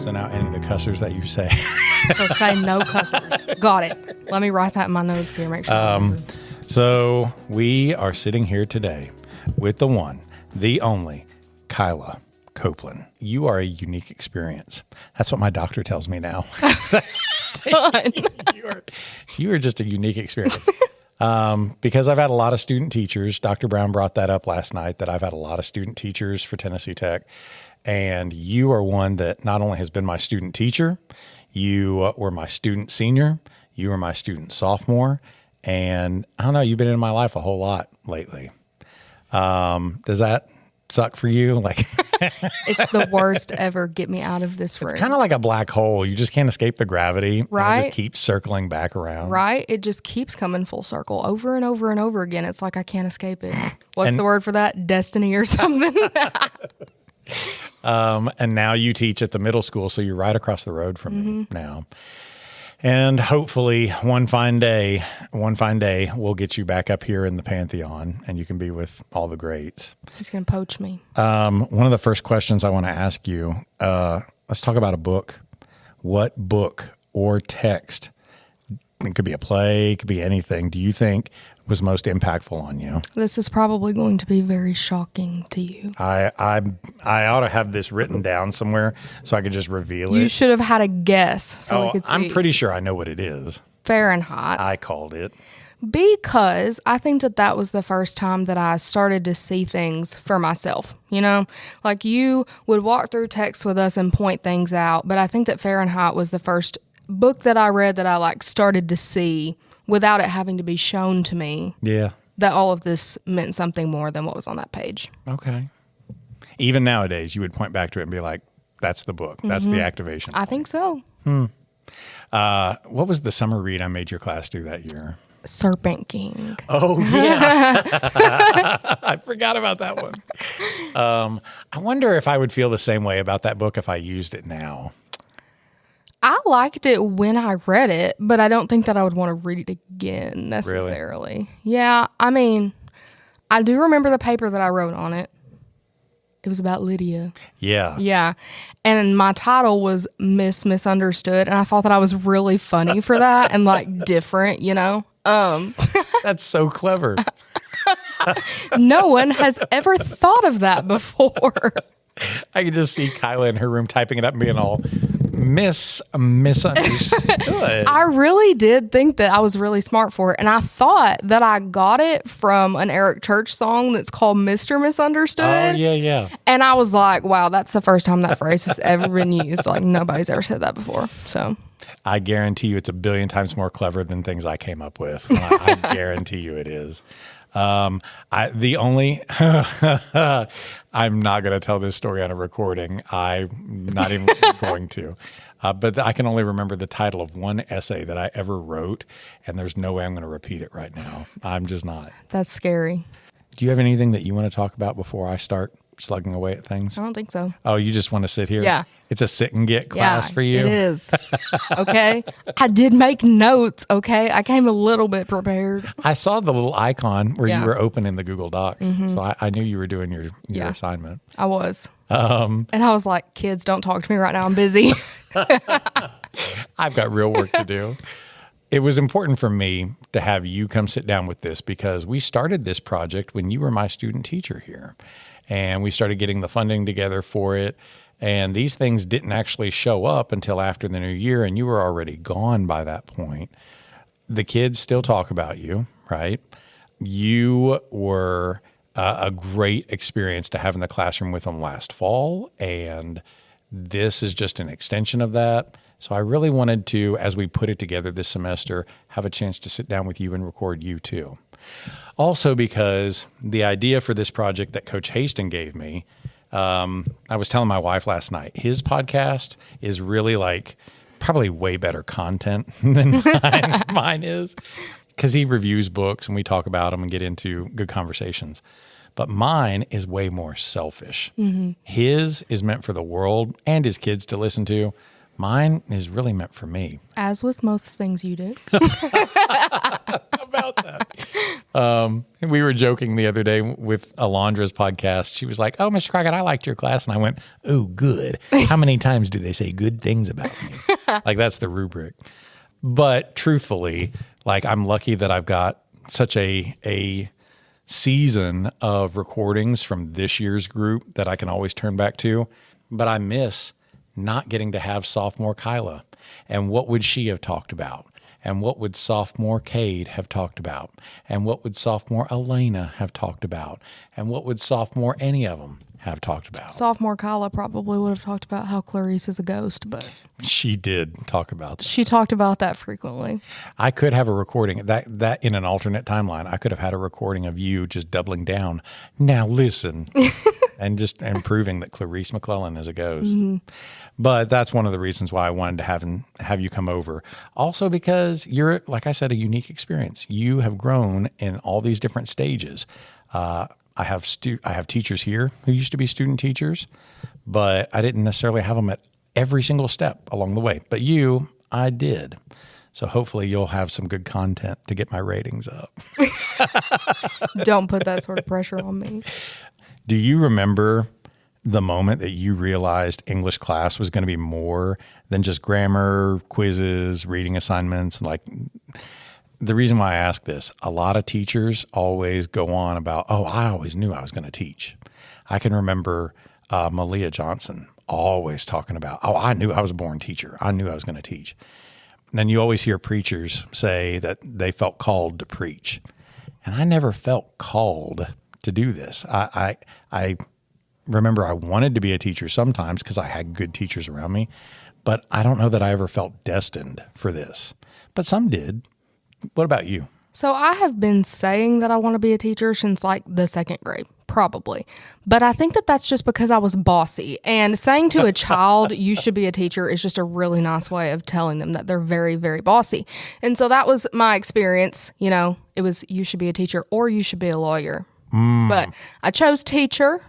So now any of the cussers that you say. So say no cussers. Got it. Let me write that in my notes here. Make sure. I remember. So we are sitting here today with the one, the only, Kyla Copeland. You are a unique experience. That's what my doctor tells me now. Done. You are just a unique experience. Because I've had a lot of student teachers. Dr. Brown brought that up last night, that I've had a lot of student teachers for Tennessee Tech. And you are one that not only has been my student teacher, you were my student senior, you were my student sophomore, and I don't know, you've been in my life a whole lot lately. Does that suck for you? Like, It's the worst ever. Get me out of this room. it's kind of like a black hole. You just can't escape the gravity. And it Right. just keeps circling back around. Right? It just keeps coming full circle over and over and over again. It's like I can't escape it. What's And- the word for that? Destiny or something? And now you teach at the middle school, so you're right across the road from me now. And hopefully one fine day, we'll get you back up here in the Pantheon and you can be with all the greats. He's going to poach me. One of the first questions I want to ask you, let's talk about a book. What book or text, it could be a play, it could be anything, do you think was most impactful on you? This is probably going to be very shocking to you. I ought to have this written down somewhere so I could just reveal You it. should have had a guess so we could see. I'm pretty sure I know what it is. Fahrenheit. I called it. Because I think that was the first time that I started to see things for myself, you know? Like you would walk through text with us and point things out, but I think that Fahrenheit was the first book that I read that I like started to see without it having to be shown to me Yeah. that all of this meant something more than what was on that page. Okay. Even nowadays, you would point back to it and be like, that's the book. That's the activation. I think so. What was the summer read I made your class do that year? Serpent King. Oh, yeah. I forgot about that one. I wonder if I would feel the same way about that book if I used it now. I liked it when I read it, but I don't think that I would want to read it again necessarily. Yeah, I mean, I do remember the paper that I wrote on it. It was about Lydia. Yeah. Yeah. And my title was Miss Misunderstood, and I thought that I was really funny for that and like different, you know? That's so clever. No one has ever thought of that before. I could just see Kyla in her room typing it up and being all misunderstood. I really did think that I was really smart for it. And I thought that I got it from an Eric Church song that's called Mr. Misunderstood. Oh, yeah, yeah. And I was like, wow, that's the first time that phrase has ever been used. Like nobody's ever said that before. So I guarantee you it's a billion times more clever than things I came up with. I guarantee you it is. I'm not going to tell this story on a recording. I'm not even going to. But I can only remember the title of one essay that I ever wrote, and there's no way I'm going to repeat it right now. I'm just not. that's scary. Do you have anything that you want to talk about before I start slugging away at things? I don't think so. Oh, you just want to sit here? Yeah. It's a sit and get class Yeah, for you? It is. Okay. I did make notes. Okay. I came a little bit prepared. I saw the little icon where Yeah. you were opening the Google Docs. So I knew you were doing your Yeah. assignment. I was. And I was like, kids, don't talk to me right now. I'm busy. I've got real work to do. It was important for me to have you come sit down with this because we started this project when you were my student teacher here. And we started getting the funding together for it. And these things didn't actually show up until after the new year, and you were already gone by that point. The kids still talk about you, right? You were a great experience to have in the classroom with them last fall, and this is just an extension of that. So I really wanted to, as we put it together this semester, have a chance to sit down with you and record you too. Also because the idea for this project that Coach Haston gave me, I was telling my wife last night, his podcast is really like probably way better content than mine is because he reviews books and we talk about them and get into good conversations. But mine is way more selfish. Mm-hmm. His is meant for the world and his kids to listen to. Mine is really meant for me. As with most things you do. How about that? We were joking the other day with Alondra's podcast. She was like, "Oh, Mr. Crockett, I liked your class." And I went, "Oh, good. How many times do they say good things about me?" Like, that's the rubric. But truthfully, like, I'm lucky that I've got such a season of recordings from this year's group that I can always turn back to. But I miss not getting to have sophomore Kyla. And what would she have talked about? And what would sophomore Cade have talked about? And what would sophomore Elena have talked about? And what would sophomore any of them have talked about? Sophomore Kyla probably would have talked about how Clarice is a ghost, but She did talk about that. she talked about that frequently. I could have a recording that in an alternate timeline. I could have had a recording of you just doubling down. Now listen, and proving that Clarice McClellan is a ghost. Mm-hmm. But that's one of the reasons why I wanted to have you come over. Also because you're, like I said, a unique experience. You have grown in all these different stages. I have teachers here who used to be student teachers, but I didn't necessarily have them at every single step along the way. But you, I did. So hopefully you'll have some good content to get my ratings up. Don't put that sort of pressure on me. Do you remember the moment that you realized English class was going to be more than just grammar, quizzes, reading assignments? Like, the reason why I ask this, a lot of teachers always go on about, "Oh, I always knew I was going to teach." I can remember Malia Johnson always talking about, "Oh, I knew I was a born teacher. I knew I was going to teach." And then you always hear preachers say that they felt called to preach. And I never felt called to do this. I remember I wanted to be a teacher sometimes because I had good teachers around me, but I don't know that I ever felt destined for this. But some did. What about you? So I have been saying that I want to be a teacher since like the second grade, probably. But I think that that's just because I was bossy. And saying to a child, you should be a teacher, is just a really nice way of telling them that they're very, very bossy. And so that was my experience. You know, it was, you should be a teacher or you should be a lawyer. But I chose teacher.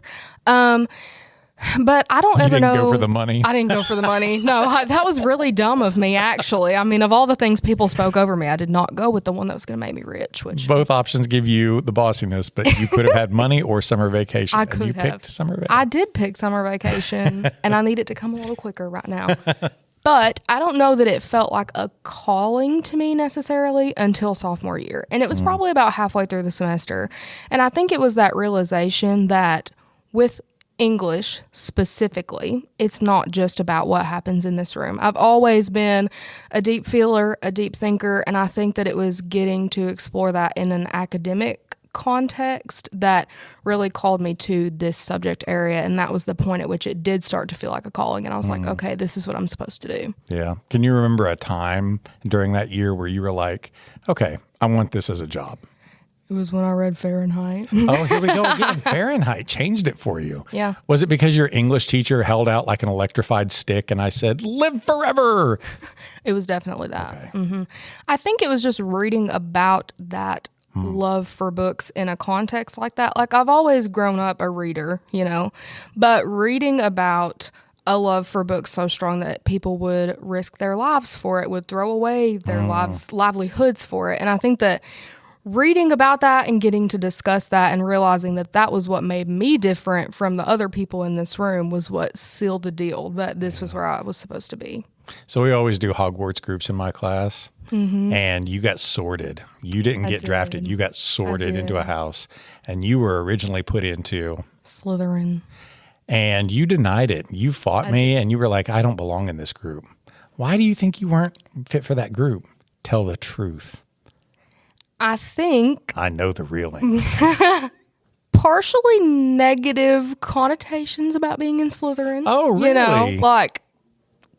But I don't ever know. You didn't go for the money? I didn't go for the money. No, that was really dumb of me, actually. I mean, of all the things people spoke over me, I did not go with the one that was going to make me rich. Which both options give you the bossiness, but you could have had money or summer vacation. I could have. Picked summer vacation. I did pick summer vacation, and I need it to come a little quicker right now. But I don't know that it felt like a calling to me necessarily until sophomore year. And it was probably about halfway through the semester. And I think it was that realization that with English specifically, it's not just about what happens in this room. I've always been a deep feeler, a deep thinker, and I think that it was getting to explore that in an academic context that really called me to this subject area. And that was the point at which it did start to feel like a calling. And I was like, okay, this is what I'm supposed to do. Yeah. Can you remember a time during that year where you were like, okay, I want this as a job? It was when I read Fahrenheit. Oh, here we go again. Fahrenheit changed it for you. Yeah. Was it because your English teacher held out like an electrified stick and I said, live forever? It was definitely that. Okay. Mm-hmm. I think it was just reading about that love for books in a context like that. Like, I've always grown up a reader, you know, but reading about a love for books so strong that people would risk their lives for it, would throw away their livelihoods for it. And I think that reading about that and getting to discuss that and realizing that that was what made me different from the other people in this room was what sealed the deal that this was where I was supposed to be. So we always do Hogwarts groups in my class, and you got sorted. You didn't get drafted. You got sorted into a house, and you were originally put into Slytherin. And you denied it. You fought me, and you were like, I don't belong in this group. Why do you think you weren't fit for that group? Tell the truth. I think I know the reeling. Partially negative connotations about being in Slytherin. Oh, really? You know, like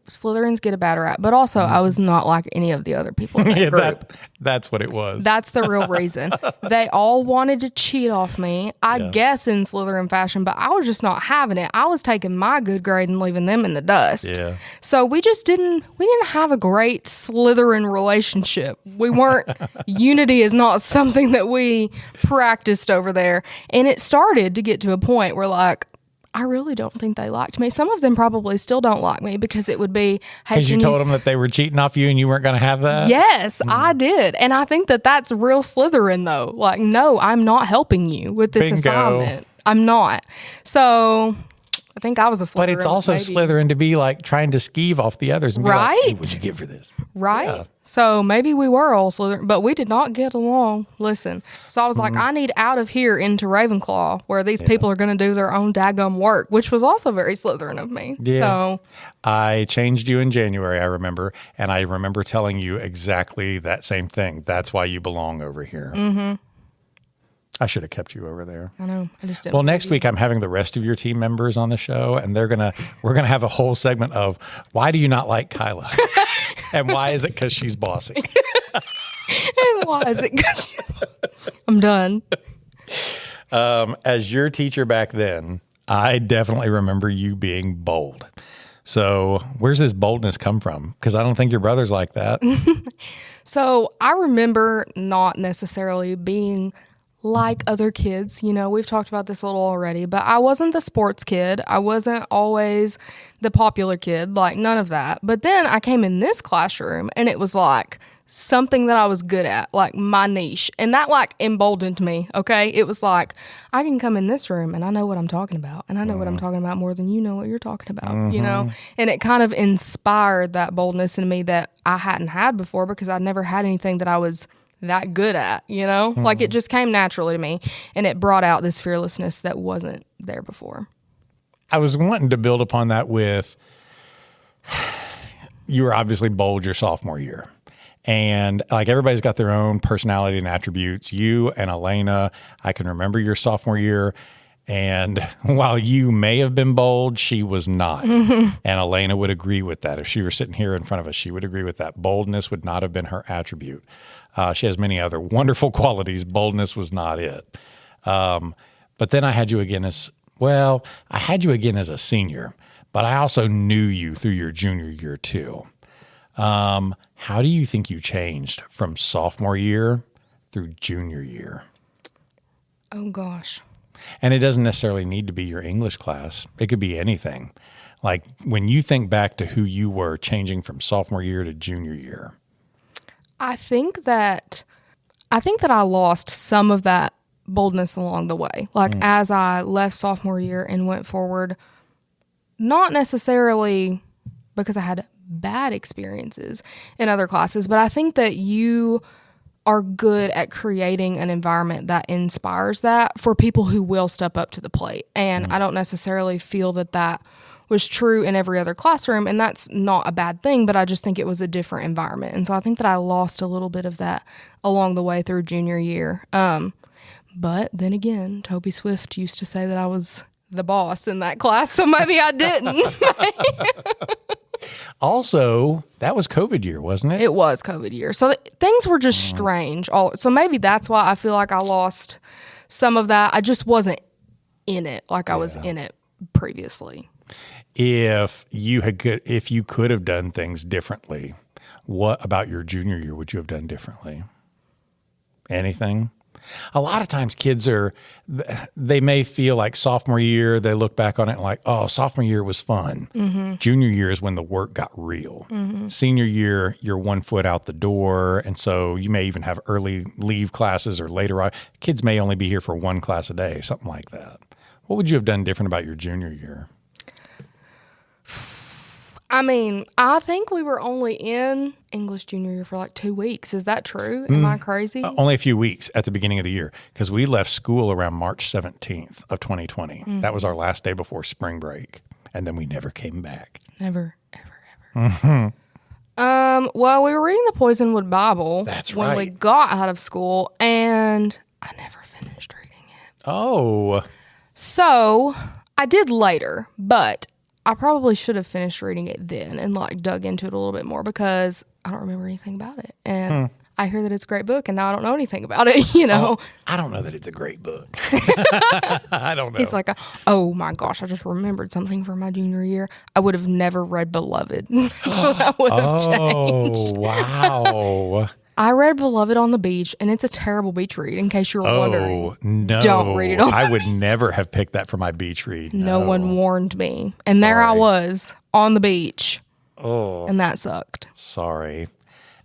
Slytherins get a bad rap, but also I was not like any of the other people in that group. That's what it was. That's the real reason. They all wanted to cheat off me, I guess in Slytherin fashion, but I was just not having it. I was taking my good grade and leaving them in the dust. Yeah. So we didn't have a great Slytherin relationship. We weren't, unity is not something that we practiced over there. And it started to get to a point where like, I really don't think they liked me. Some of them probably still don't like me because it would be, hey, Because you told them that they were cheating off you and you weren't going to have that? Yes, I did. And I think that that's real Slytherin, though. Like, no, I'm not helping you with this assignment. I'm not. So I think I was a Slytherin. But it's also Slytherin to be like trying to skeeve off the others and be like, hey, what'd you get for this? Right. Yeah. So maybe we were all Slytherin, but we did not get along. Listen. So I was like, I need out of here into Ravenclaw where these people are going to do their own daggum work, which was also very Slytherin of me. Yeah. So I changed you in January, I remember. And I remember telling you exactly that same thing. That's why you belong over here. Mm-hmm. I should have kept you over there. I know. I just didn't. Well, next week I'm having the rest of your team members on the show, and we're gonna have a whole segment of why do you not like Kyla, and why is it because she's bossy? And why is it because I'm done. As your teacher back then, I definitely remember you being bold. So where's this boldness come from? Because I don't think your brother's like that. So I remember not necessarily being like other kids. You know, we've talked about this a little already, but I wasn't the sports kid. I wasn't always the popular kid, like none of that. But then I came in this classroom and it was like something that I was good at, like my niche. And that like emboldened me, okay? It was like, I can come in this room and I know what I'm talking about. And I know what I'm talking about more than you know what you're talking about, you know? And it kind of inspired that boldness in me that I hadn't had before because I'd never had anything that I was that good at, you know? Like it just came naturally to me and it brought out this fearlessness that wasn't there before. I was wanting to build upon that with, you were obviously bold your sophomore year. And like everybody's got their own personality and attributes. You and Elena, I can remember your sophomore year. And while you may have been bold, she was not. And Elena would agree with that. If she were sitting here in front of us, she would agree with that. Boldness would not have been her attribute. She has many other wonderful qualities. Boldness was not it. But then I had you again as a senior, but I also knew you through your junior year too. How do you think you changed from sophomore year through junior year? Oh, gosh. And it doesn't necessarily need to be your English class. It could be anything. Like when you think back to who you were changing from sophomore year to junior year. I think that I lost some of that boldness along the way. Like as I left sophomore year and went forward, not necessarily because I had bad experiences in other classes, but I think that you are good at creating an environment that inspires that for people who will step up to the plate. And I don't necessarily feel that was true in every other classroom, and that's not a bad thing, but I just think it was a different environment. And so I think that I lost a little bit of that along the way through junior year. But then again, Toby Swift used to say that I was the boss in that class, so maybe I didn't. Also, that was COVID year, wasn't it? It was COVID year. So things were just strange. So maybe that's why I feel like I lost some of that. I just wasn't in it like I was in it previously. If you could have done things differently, what about your junior year would you have done differently? Anything? A lot of times kids they may feel like sophomore year, they look back on it and like, oh, sophomore year was fun. Mm-hmm. Junior year is when the work got real. Mm-hmm. Senior year, you're 1 foot out the door. And so you may even have early leave classes or later on. Kids may only be here for one class a day, something like that. What would you have done different about your junior year? I mean, I think we were only in English junior year for like 2 weeks. Is that true? Am I crazy? Only a few weeks at the beginning of the year because we left school around March 17th of 2020. Mm-hmm. That was our last day before spring break. And then we never came back. Never, ever, ever. Mm-hmm. Well, we were reading the Poisonwood Bible. That's when right. we got out of school, and I never finished reading it. Oh. So I did later, but I probably should have finished reading it then and like dug into it a little bit more because I don't remember anything about it. And I hear that it's a great book and now I don't know anything about it, you know. Oh, I don't know that it's a great book. I don't know. He's like, oh my gosh, I just remembered something from my junior year. I would have never read Beloved. So that would have changed. Oh, wow. I read Beloved on the Beach, and it's a terrible beach read, in case you were wondering. Oh, no. Don't read it on. I would never have picked that for my beach read. No one warned me. And there I was on the beach. Oh. And that sucked. Sorry.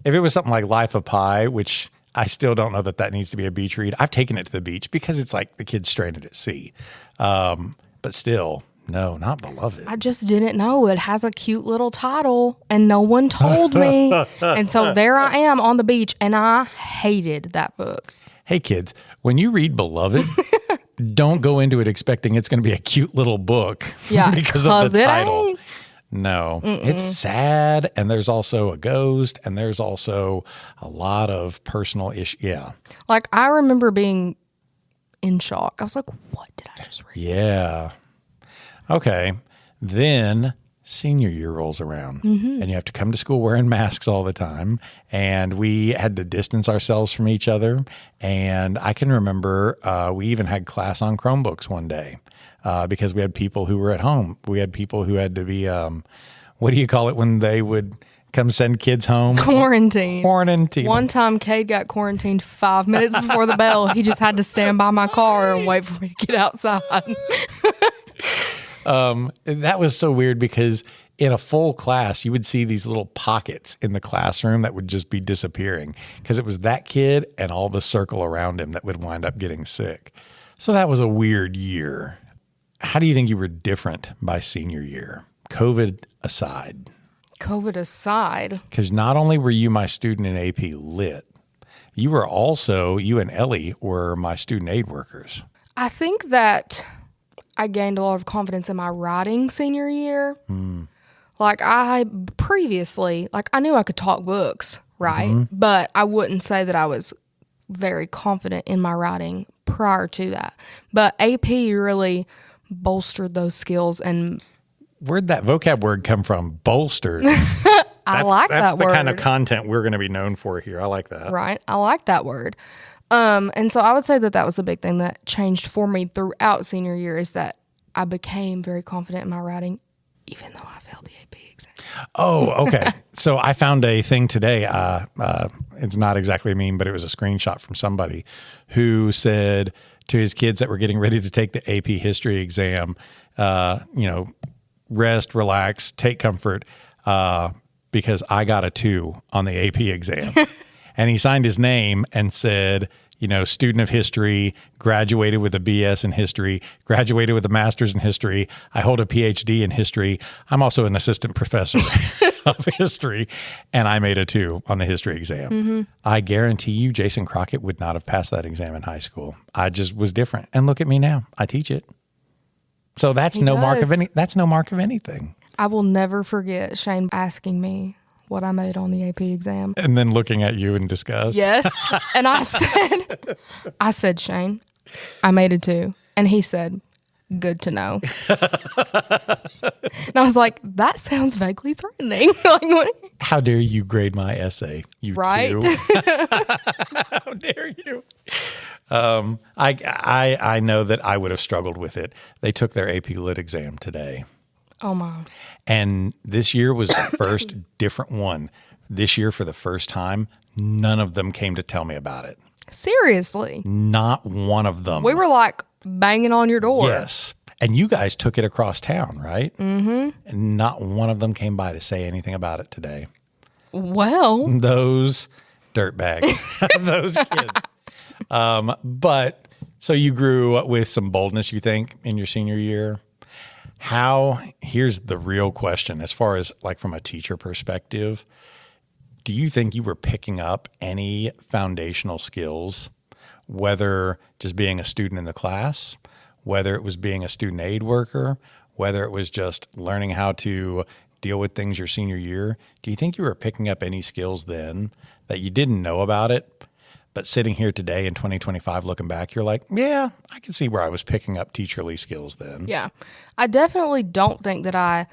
If it was something like Life of Pi, which I still don't know that needs to be a beach read. I've taken it to the beach because it's like the kids stranded at sea. But still, no, not Beloved. I just didn't know. It has a cute little title, and no one told me. And so there I am on the beach, and I hated that book. Hey, kids, when you read Beloved, don't go into it expecting it's going to be a cute little book because of the title. No, it's sad, and there's also a ghost, and there's also a lot of personal issues. Yeah. Like, I remember being in shock. I was like, what did I just read? Yeah. Okay. Then senior year rolls around, and you have to come to school wearing masks all the time, and we had to distance ourselves from each other, and I can remember we even had class on Chromebooks one day. Because we had people who were at home. We had people who had to be, what do you call it when they would come send kids home? Quarantine. Quarantine. One time, Cade got quarantined 5 minutes before the bell. He just had to stand by my car and wait for me to get outside. That was so weird because in a full class, you would see these little pockets in the classroom that would just be disappearing because it was that kid and all the circle around him that would wind up getting sick. So that was a weird year. How do you think you were different by senior year, COVID aside? COVID aside? Because not only were you my student in AP Lit, you and Ellie were my student aid workers. I think that I gained a lot of confidence in my writing senior year. Like I knew I could talk books, right? But I wouldn't say that I was very confident in my writing prior to that. But AP really bolstered those skills. And where'd that vocab word come from? Bolstered. I like that word. That's the kind of content we're going to be known for here. I like that. Right. I like that word. And so I would say that was a big thing that changed for me throughout senior year is that I became very confident in my writing, even though I failed the AP exam. Oh, okay. So I found a thing today. It's not exactly a meme, but it was a screenshot from somebody who said to his kids that were getting ready to take the AP history exam, rest, relax, take comfort, because I got a 2 on the AP exam. And he signed his name and said, student of history, graduated with a BS in history, graduated with a master's in history. I hold a PhD in history. I'm also an assistant professor of history, and I made a 2 on the history exam. I guarantee you Jason Crockett would not have passed that exam in high school. I just was different. And look at me now. I teach it. So that's no mark of anything. I will never forget Shane asking me what I made on the AP exam. And then looking at you in disgust. Yes. And I said, Shane, I made a 2. And he said, good to know. And I was like, that sounds vaguely threatening. How dare you grade my essay, you right? 2. How dare you? I know that I would have struggled with it. They took their AP Lit exam today. Oh, my. And this year was the first different one. This year, for the first time, none of them came to tell me about it. Seriously? Not one of them. We were like banging on your door. Yes. And you guys took it across town, right? Mm-hmm. And not one of them came by to say anything about it today. Well. Those dirtbags. Those kids. But so you grew up with some boldness, you think, in your senior year? Here's the real question, as far as like from a teacher perspective, do you think you were picking up any foundational skills, whether just being a student in the class, whether it was being a student aid worker, whether it was just learning how to deal with things your senior year? Do you think you were picking up any skills then that you didn't know about it? But sitting here today in 2025, looking back, you're like, yeah, I can see where I was picking up teacherly skills then. Yeah. I definitely don't think that I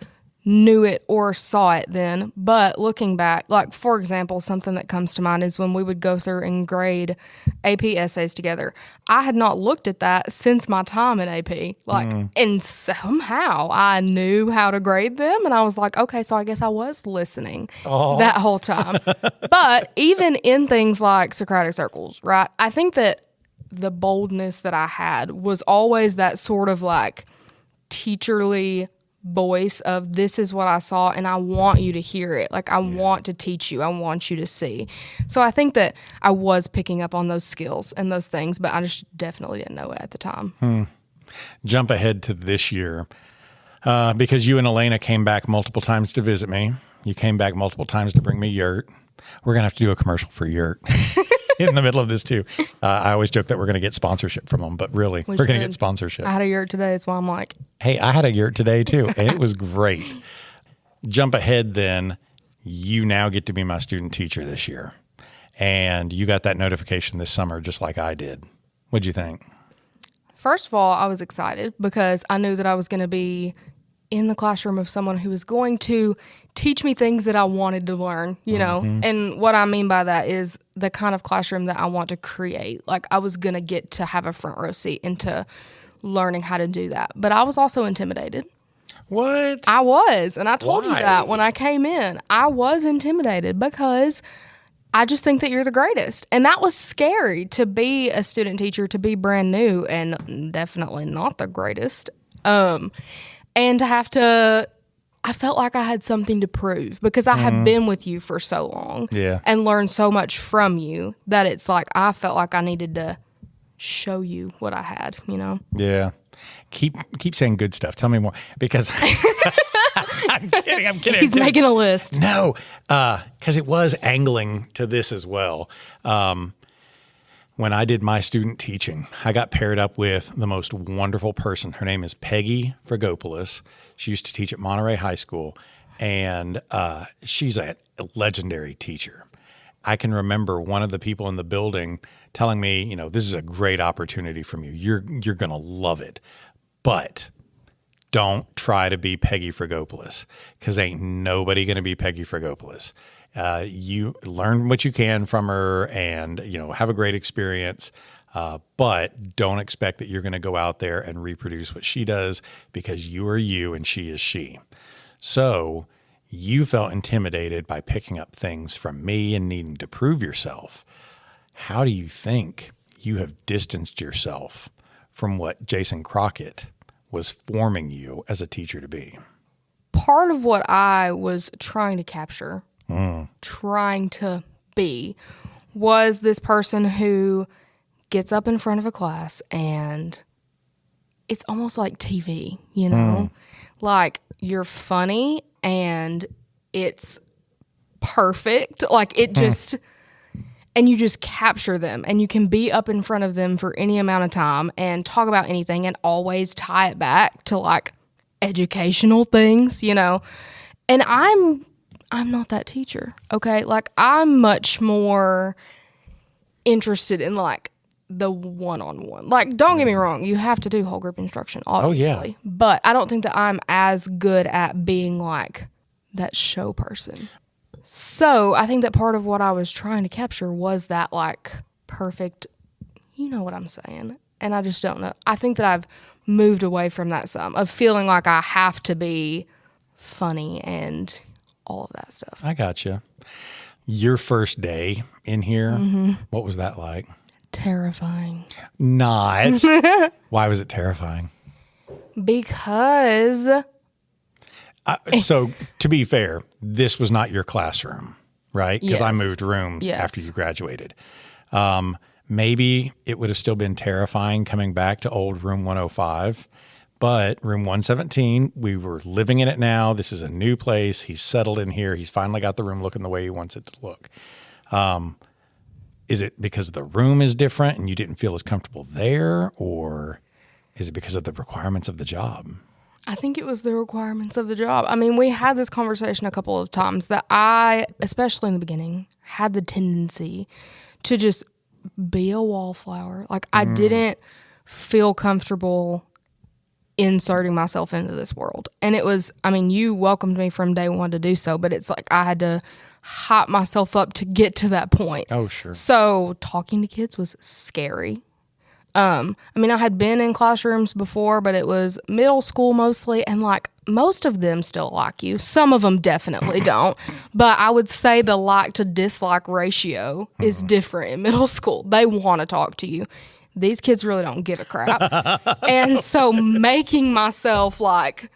knew it or saw it then. But looking back, like, for example, something that comes to mind is when we would go through and grade AP essays together. I had not looked at that since my time in AP. Like, and somehow I knew how to grade them. And I was like, okay, so I guess I was listening that whole time. But even in things like Socratic circles, right? I think that the boldness that I had was always that sort of like teacherly voice of, this is what I saw and I want you to hear it. Like, I want to teach you. I want you to see. So I think that I was picking up on those skills and those things, but I just definitely didn't know it at the time. Jump ahead to this year, because you and Elena came back multiple times to visit me. You came back multiple times to bring me yurt. We're going to have to do a commercial for yurt. In the middle of this too. I always joke that we're going to get sponsorship from them, but really, we're going to get sponsorship. I had a yurt today. That's why I'm like, hey, I had a yurt today too, and it was great. Jump ahead then. You now get to be my student teacher this year. And you got that notification this summer just like I did. What'd you think? First of all, I was excited because I knew that I was going to be in the classroom of someone who was going to teach me things that I wanted to learn, you know? And what I mean by that is the kind of classroom that I want to create. Like, I was going to get to have a front row seat into learning how to do that. But I was also intimidated. What? I was. And I told you Why? that when I came in. I was intimidated because I just think that you're the greatest. And that was scary to be a student teacher, to be brand new and definitely not the greatest. And to have to, I felt like I had something to prove because I had been with you for so long and learned so much from you that it's like I felt like I needed to show you what I had, you know? Yeah. Keep saying good stuff. Tell me more because I'm kidding. He's making a list. No, because it was angling to this as well. When I did my student teaching, I got paired up with the most wonderful person. Her name is Peggy Fragopoulos. She used to teach at Monterey High School, and she's a legendary teacher. I can remember one of the people in the building telling me, you know, this is a great opportunity from you. You're going to love it, but don't try to be Peggy Fragopoulos because ain't nobody going to be Peggy Fragopoulos. You learn what you can from her and, you know, have a great experience. But don't expect that you're going to go out there and reproduce what she does because you are you and she is she. So you felt intimidated by picking up things from me and needing to prove yourself. How do you think you have distanced yourself from what Jason Crockett was forming you as a teacher to be? Part of what I was trying to capture, trying to be, was this person who gets up in front of a class and it's almost like TV, you know? Like, you're funny and it's perfect. Like, it just, and you just capture them and you can be up in front of them for any amount of time and talk about anything and always tie it back to like educational things, you know? And I'm not that teacher, okay? Like, I'm much more interested in like the one-on-one. Like, don't get me wrong, you have to do whole group instruction, obviously. Yeah. But I don't think that I'm as good at being like that show person. So I think that part of what I was trying to capture was that like perfect, you know what I'm saying? And I just don't know. I think that I've moved away from that some, of feeling like I have to be funny and all of that stuff. I gotcha. Your first day in here, what was that like? Terrifying. Not. Why was it terrifying? Because so to be fair, this was not your classroom, right? Because I Yes. moved rooms Yes. after you graduated. Maybe it would have still been terrifying coming back to old room 105, but room 117, we were living in it now. This is a new place. He's settled in here. He's finally got the room looking the way he wants it to look. Is it because the room is different and you didn't feel as comfortable there, or is it because of the requirements of the job? I think it was the requirements of the job. I mean, we had this conversation a couple of times that I, especially in the beginning, had the tendency to just be a wallflower. Like, I didn't feel comfortable inserting myself into this world. And it was, I mean, you welcomed me from day one to do so, but it's like I had to hype myself up to get to that point. Oh, sure. So talking to kids was scary. I mean, I had been in classrooms before, but it was middle school mostly, and like most of them still like you. Some of them definitely don't. But I would say the like to dislike ratio is different in middle school. They want to talk to you. These kids really don't give a crap. And so making myself like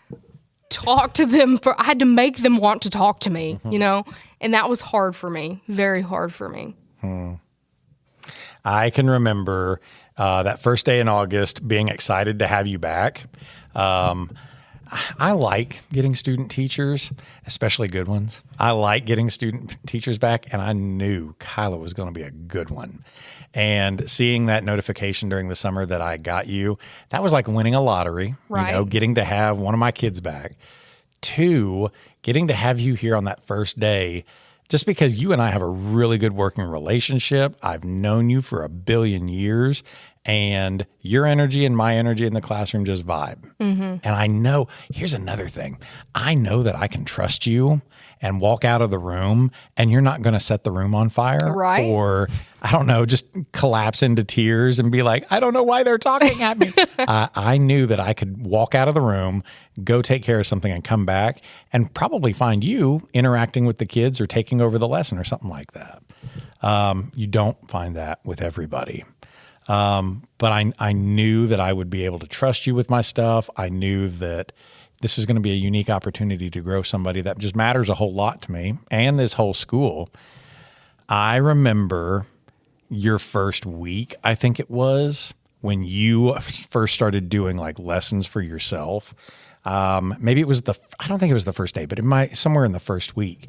talk to them I had to make them want to talk to me, you know? And that was hard for me, very hard for me. I can remember that first day in August being excited to have you back. I like getting student teachers, especially good ones. I like getting student teachers back, and I knew Kyla was going to be a good one. And seeing that notification during the summer that I got you, that was like winning a lottery, Right. you know, getting to have one of my kids back. 2, getting to have you here on that first day, just because you and I have a really good working relationship. I've known you for a billion years, and your energy and my energy in the classroom just vibe. And I know, here's another thing. I know that I can trust you and walk out of the room and you're not going to set the room on fire. Right. Or, I don't know, just collapse into tears and be like, I don't know why they're talking at me. I knew that I could walk out of the room, go take care of something and come back and probably find you interacting with the kids or taking over the lesson or something like that. You don't find that with everybody. But I knew that I would be able to trust you with my stuff. I knew that this was going to be a unique opportunity to grow somebody that just matters a whole lot to me and this whole school. I remember your first week, I think it was, when you first started doing like lessons for yourself. Maybe it was I don't think it was the first day, but somewhere in the first week,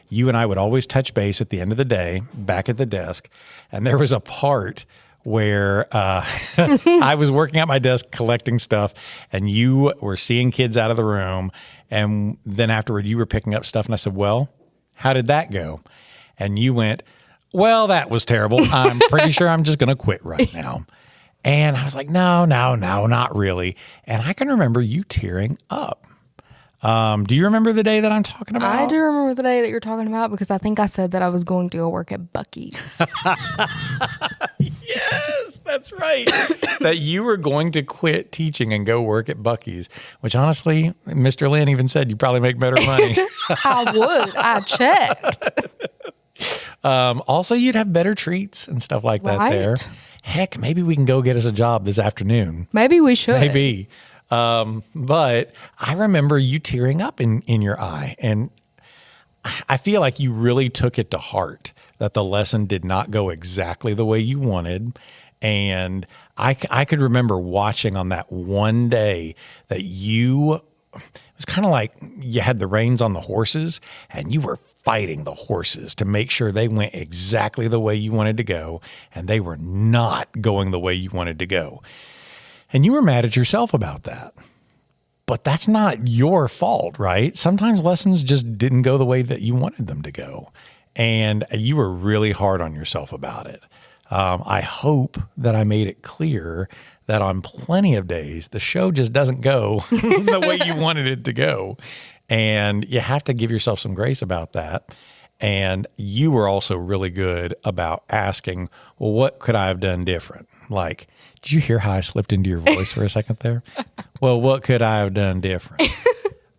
you and I would always touch base at the end of the day back at the desk. And there was a part where I was working at my desk collecting stuff and you were seeing kids out of the room. And then afterward, you were picking up stuff. And I said, well, how did that go? And you went, well, that was terrible. I'm pretty sure I'm just going to quit right now. And I was like, no, not really. And I can remember you tearing up. Do you remember the day that I'm talking about? I do remember the day that you're talking about because I think I said that I was going to go work at Buc-ee's. Yes, that's right. That you were going to quit teaching and go work at Buc-ee's, which honestly, Mr. Lynn even said you'd probably make better money. I would. I checked. Also, you'd have better treats and stuff like that there. Heck, maybe we can go get us a job this afternoon. Maybe we should. Maybe. But I remember you tearing up in your eye. And I feel like you really took it to heart that the lesson did not go exactly the way you wanted. And I could remember watching on that one day that it was kind of like you had the reins on the horses and you were fighting the horses to make sure they went exactly the way you wanted to go. And they were not going the way you wanted to go. And you were mad at yourself about that. But that's not your fault, right? Sometimes lessons just didn't go the way that you wanted them to go. And you were really hard on yourself about it. I hope that I made it clear that on plenty of days, the show just doesn't go the way you wanted it to go. And you have to give yourself some grace about that. And you were also really good about asking, well, what could I have done different? Like, did you hear how I slipped into your voice for a second there? Well, what could I have done different?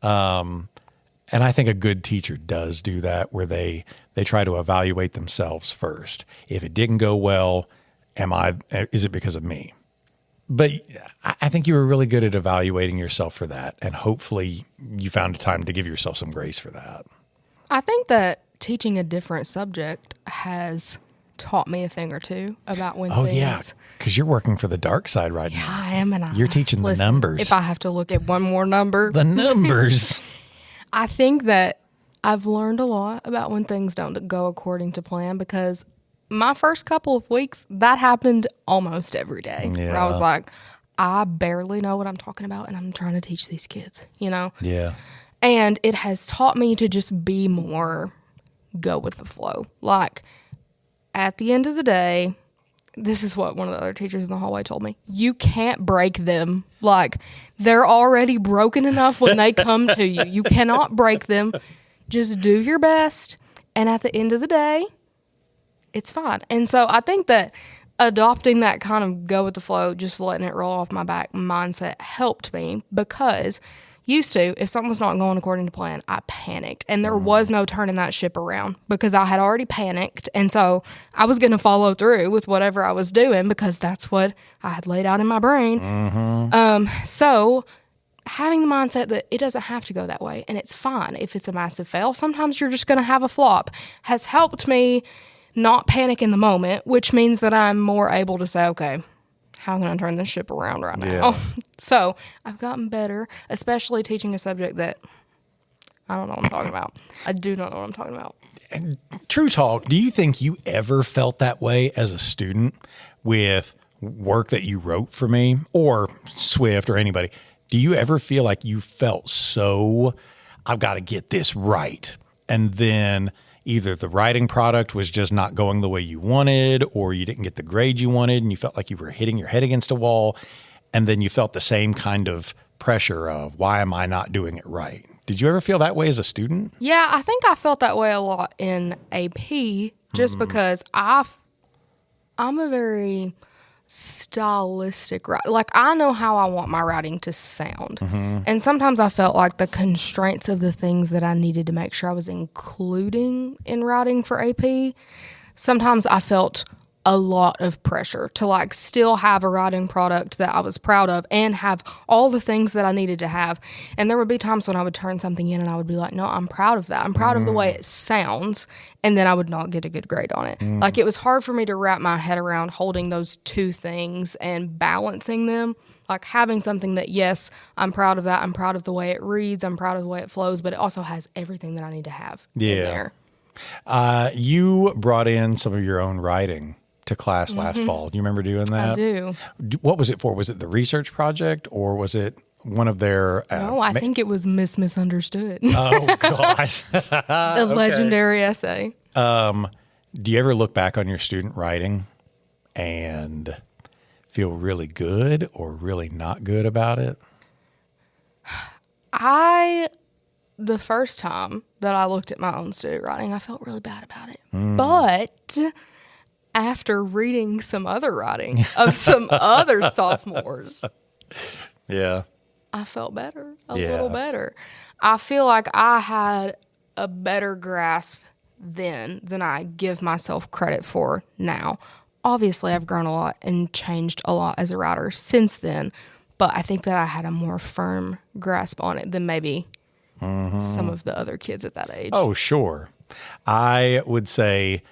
And I think a good teacher does do that, where they try to evaluate themselves first. If it didn't go well, is it because of me? But I think you were really good at evaluating yourself for that. And hopefully you found a time to give yourself some grace for that. I think that teaching a different subject has taught me a thing or two about when things... Oh, yeah, because you're working for the dark side right now. I am, and you're teaching the numbers. If I have to look at one more number... The numbers. I think that I've learned a lot about when things don't go according to plan, because my first couple of weeks, that happened almost every day. Yeah. Where I was like, I barely know what I'm talking about, and I'm trying to teach these kids, you know? Yeah. And it has taught me to just be more go with the flow. Like, at the end of the day, this is what one of the other teachers in the hallway told me. You can't break them. Like, they're already broken enough when they come to you. You cannot break them. Just do your best. And at the end of the day, it's fine. And so I think that adopting that kind of go with the flow, just letting it roll off my back mindset helped me, because used to, if something was not going according to plan, I panicked. And there was no turning that ship around, because I had already panicked. And so I was going to follow through with whatever I was doing, because that's what I had laid out in my brain. So having the mindset that it doesn't have to go that way, and it's fine if it's a massive fail. Sometimes you're just going to have a flop, has helped me not panic in the moment, which means that I'm more able to say, okay, how can I turn this ship around right now? Yeah. So I've gotten better, especially teaching a subject that I don't know what I'm talking about. I do not know what I'm talking about. And true talk, do you think you ever felt that way as a student with work that you wrote for me or Swift or anybody? Do you ever feel like you felt so, I've got to get this right, and then either the writing product was just not going the way you wanted, or you didn't get the grade you wanted and you felt like you were hitting your head against a wall, and then you felt the same kind of pressure of, why am I not doing it right? Did you ever feel that way as a student? Yeah, I think I felt that way a lot in AP, just because I'm a very stylistic writer. Like, I know how I want my writing to sound. And sometimes I felt like the constraints of the things that I needed to make sure I was including in writing for AP, sometimes I felt a lot of pressure to like still have a writing product that I was proud of and have all the things that I needed to have. And there would be times when I would turn something in and I would be like, no, I'm proud of that. I'm proud of the way it sounds. And then I would not get a good grade on it. Like, it was hard for me to wrap my head around holding those two things and balancing them. Like, having something that, yes, I'm proud of that. I'm proud of the way it reads. I'm proud of the way it flows, but it also has everything that I need to have in there. You brought in some of your own writing to class last fall. Do you remember doing that? I do. What was it for? Was it the research project, or was it one of their... No, I think it was Misunderstood. Oh, gosh. The legendary essay. Do you ever look back on your student writing and feel really good or really not good about it? The first time that I looked at my own student writing, I felt really bad about it. But after reading some other writing of some other sophomores, Yeah. I felt better, a little better. I feel like I had a better grasp then than I give myself credit for now. Obviously, I've grown a lot and changed a lot as a writer since then, but I think that I had a more firm grasp on it than maybe some of the other kids at that age. Oh, sure. I would say,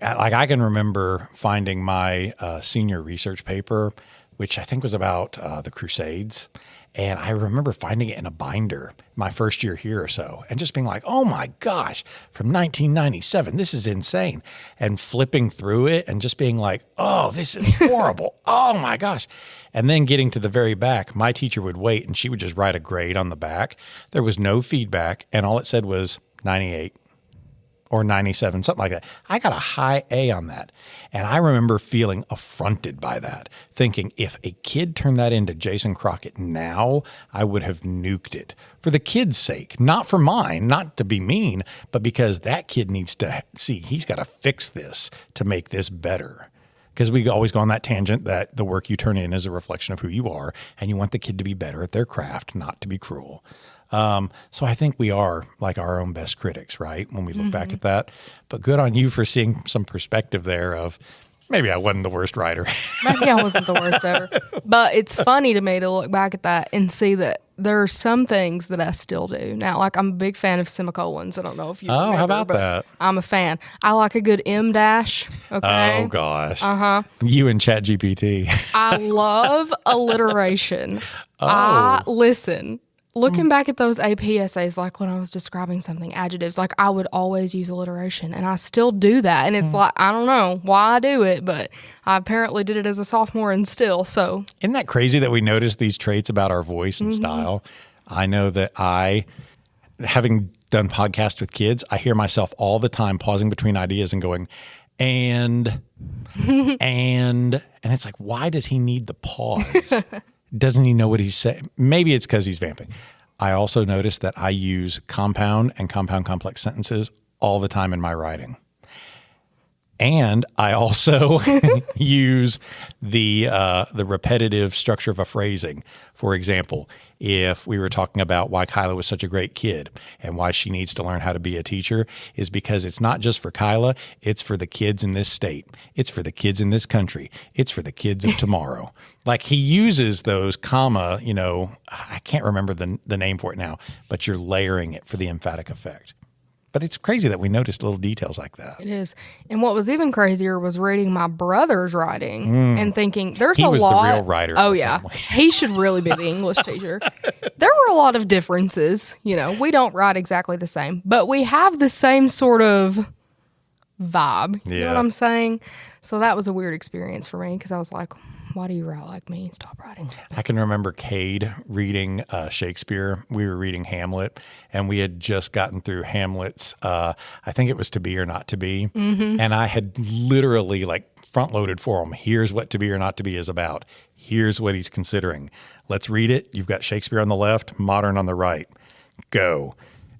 like, I can remember finding my senior research paper, which I think was about the Crusades. And I remember finding it in a binder my first year here or so, and just being like, oh my gosh, from 1997, this is insane. And flipping through it and just being like, oh, this is horrible. Oh my gosh. And then getting to the very back, my teacher would wait and she would just write a grade on the back. There was no feedback, and all it said was 98. Or 97, something like that. I got a high A on that. And I remember feeling affronted by that, thinking if a kid turned that into Jason Crockett now, I would have nuked it. For the kid's sake, not for mine, not to be mean, but because that kid needs to see he's got to fix this to make this better. Because we always go on that tangent that the work you turn in is a reflection of who you are, and you want the kid to be better at their craft, not to be cruel. So I think we are like our own best critics, right? When we look back at that, but good on you for seeing some perspective there of maybe I wasn't the worst writer. Maybe I wasn't the worst ever. But it's funny to me to look back at that and see that there are some things that I still do. Now, like, I'm a big fan of semicolons. I don't know if you remember, how about that? I'm a fan. I like a good M dash. Okay. Oh gosh. You and ChatGPT. I love alliteration. Listen. Looking back at those AP essays, like when I was describing something, adjectives, like I would always use alliteration, and I still do that. And it's like, I don't know why I do it, but I apparently did it as a sophomore and still, so. Isn't that crazy that we notice these traits about our voice and style? I know that having done podcasts with kids, I hear myself all the time pausing between ideas and going, And it's like, why does he need the pause? Doesn't he know what he's saying? Maybe it's because he's vamping. I also noticed that I use compound and compound complex sentences all the time in my writing. And I also use the repetitive structure of a phrasing. For example, if we were talking about why Kyla was such a great kid and why she needs to learn how to be a teacher, is because it's not just for Kyla, it's for the kids in this state. It's for the kids in this country. It's for the kids of tomorrow. Like he uses those comma, I can't remember the name for it now, but you're layering it for the emphatic effect. But it's crazy that we noticed little details like that. It is. And what was even crazier was reading my brother's writing and thinking there's a lot. He was the real writer. Oh, yeah. He should really be the English teacher. There were a lot of differences. We don't write exactly the same, but we have the same sort of vibe. You know what I'm saying? So that was a weird experience for me because I was like, why do you write like me? Stop writing. I can remember Cade reading Shakespeare. We were reading Hamlet, and we had just gotten through Hamlet's, I think it was To Be or Not to Be. Mm-hmm. And I had literally front-loaded for him. Here's what To Be or Not to Be is about. Here's what he's considering. Let's read it. You've got Shakespeare on the left, modern on the right. Go.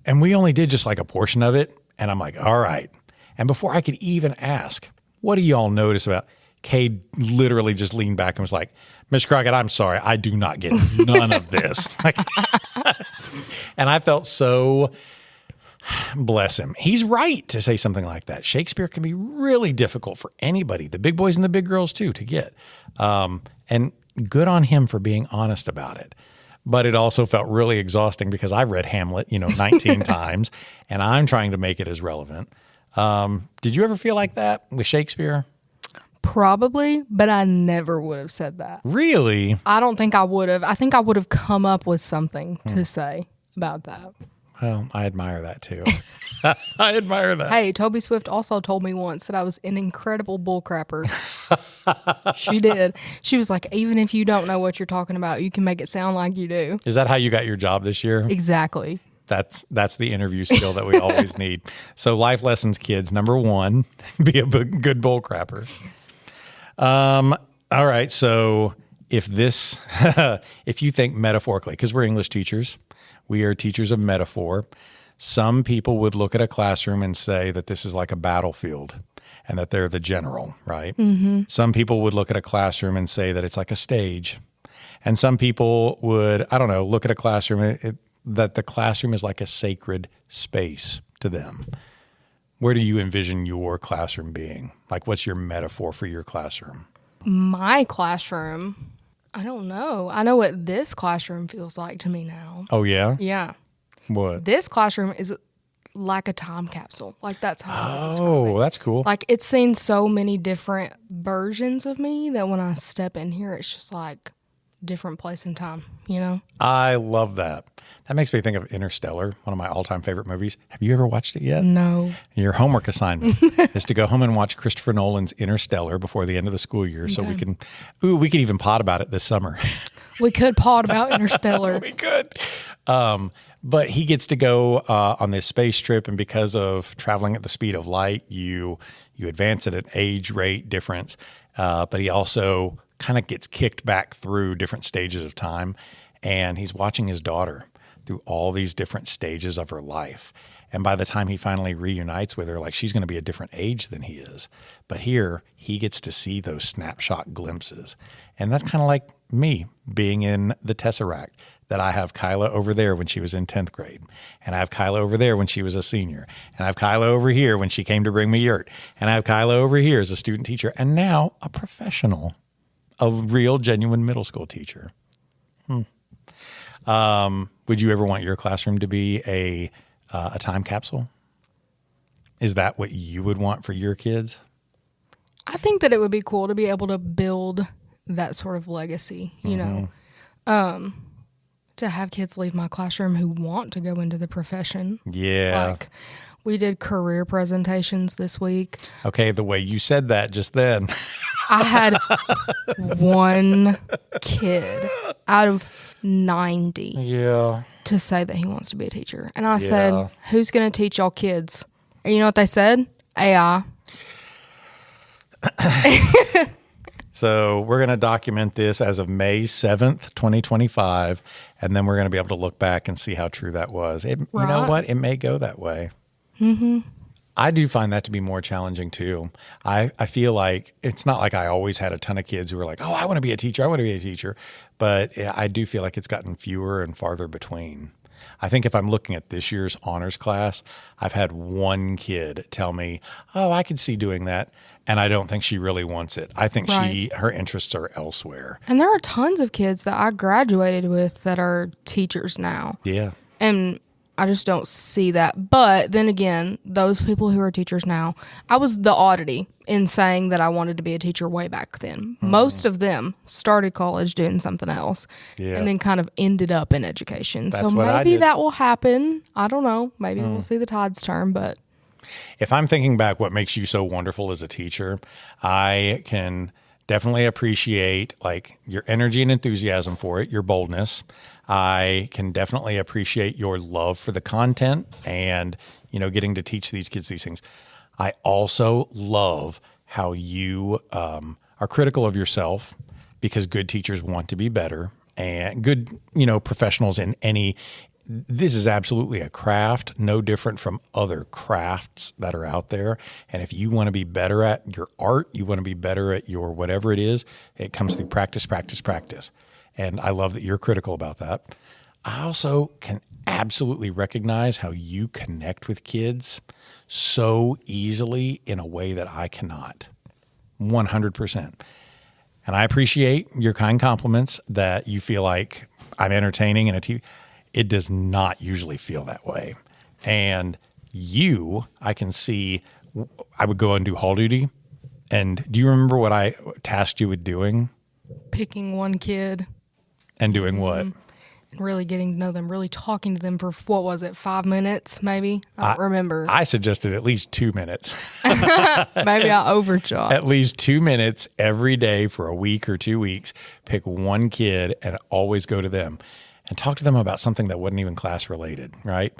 And we only did just a portion of it. And I'm like, all right. And before I could even ask, what do y'all notice about Cade literally just leaned back and was like, Mr. Crockett, I'm sorry. I do not get none of this. And I felt so, bless him. He's right to say something like that. Shakespeare can be really difficult for anybody, the big boys and the big girls too, to get. And good on him for being honest about it. But it also felt really exhausting because I read Hamlet, 19 times, and I'm trying to make it as relevant. Did you ever feel like that with Shakespeare? Probably, but I never would have said that. Really? I don't think I would have. I think I would have come up with something to say about that. Well, I admire that too. I admire that. Hey, Toby Swift also told me once that I was an incredible bullcrapper. She did. She was like, even if you don't know what you're talking about, you can make it sound like you do. Is that how you got your job this year? Exactly. That's the interview skill that we always need. So life lessons, kids. Number 1, be a good bullcrapper. All right. So if you think metaphorically, because we're English teachers, we are teachers of metaphor. Some people would look at a classroom and say that this is like a battlefield and that they're the general, right? Mm-hmm. Some people would look at a classroom and say that it's like a stage. And some people would, look at a classroom, that the classroom is like a sacred space to them. Where do you envision your classroom being? What's your metaphor for your classroom? My classroom, I don't know. I know what this classroom feels like to me now. Oh, yeah? Yeah. What? This classroom is like a time capsule. That's how I would describe it. Oh, that's cool. It's seen so many different versions of me that when I step in here, it's just different place and time, I love that. That makes me think of Interstellar, one of my all-time favorite movies. Have you ever watched it yet? No. Your homework assignment is to go home and watch Christopher Nolan's Interstellar before the end of the school year, so we can even pod about it this summer. We could pod about Interstellar. We could. But he gets to go on this space trip, and because of traveling at the speed of light, you advance at an age rate difference, but he also kind of gets kicked back through different stages of time, and he's watching his daughter through all these different stages of her life. And by the time he finally reunites with her, she's going to be a different age than he is. But here, he gets to see those snapshot glimpses. And that's kind of like me being in the Tesseract, that I have Kyla over there when she was in 10th grade. And I have Kyla over there when she was a senior. And I have Kyla over here when she came to bring me yurt. And I have Kyla over here as a student teacher. And now a professional. A real, genuine middle school teacher. Would you ever want your classroom to be a time capsule? Is that what you would want for your kids? I think that it would be cool to be able to build that sort of legacy, to have kids leave my classroom who want to go into the profession. Yeah. We did career presentations this week. Okay, the way you said that just then. I had one kid out of 90 to say that he wants to be a teacher. And I said, who's going to teach y'all kids? And you know what they said? AI. So we're going to document this as of May 7th, 2025, and then we're going to be able to look back and see how true that was. You know what? It may go that way. Mm-hmm. I do find that to be more challenging too. I feel like it's not like I always had a ton of kids who were like, oh, I want to be a teacher. I want to be a teacher. But I do feel like it's gotten fewer and farther between. I think if I'm looking at this year's honors class, I've had one kid tell me, oh, I could see doing that. And I don't think she really wants it. I think her interests are elsewhere. And there are tons of kids that I graduated with that are teachers now. Yeah. And I just don't see that. But then again, those people who are teachers now, I was the oddity in saying that I wanted to be a teacher way back then. Most of them started college doing something else and then kind of ended up in education. That's so maybe that will happen. I don't know. Maybe we'll see the tides turn, but if I'm thinking back what makes you so wonderful as a teacher, I can definitely appreciate like your energy and enthusiasm for it, your boldness. I can definitely appreciate your love for the content and, getting to teach these kids these things. I also love how you are critical of yourself, because good teachers want to be better, and good, professionals in any. This is absolutely a craft, no different from other crafts that are out there. And if you want to be better at your art, you want to be better at your whatever it is, it comes through practice, practice, practice. And I love that you're critical about that. I also can absolutely recognize how you connect with kids so easily in a way that I cannot. 100%. And I appreciate your kind compliments that you feel like I'm entertaining in a TV. It does not usually feel that way. And I can see, I would go and do hall duty. And do you remember what I tasked you with doing? Picking one kid. And doing what? And really getting to know them, really talking to them for, 5 minutes maybe? I don't remember. I suggested at least 2 minutes. Maybe I overshot. At least 2 minutes every day for a week or 2 weeks. Pick one kid and always go to them and talk to them about something that wasn't even class related, right?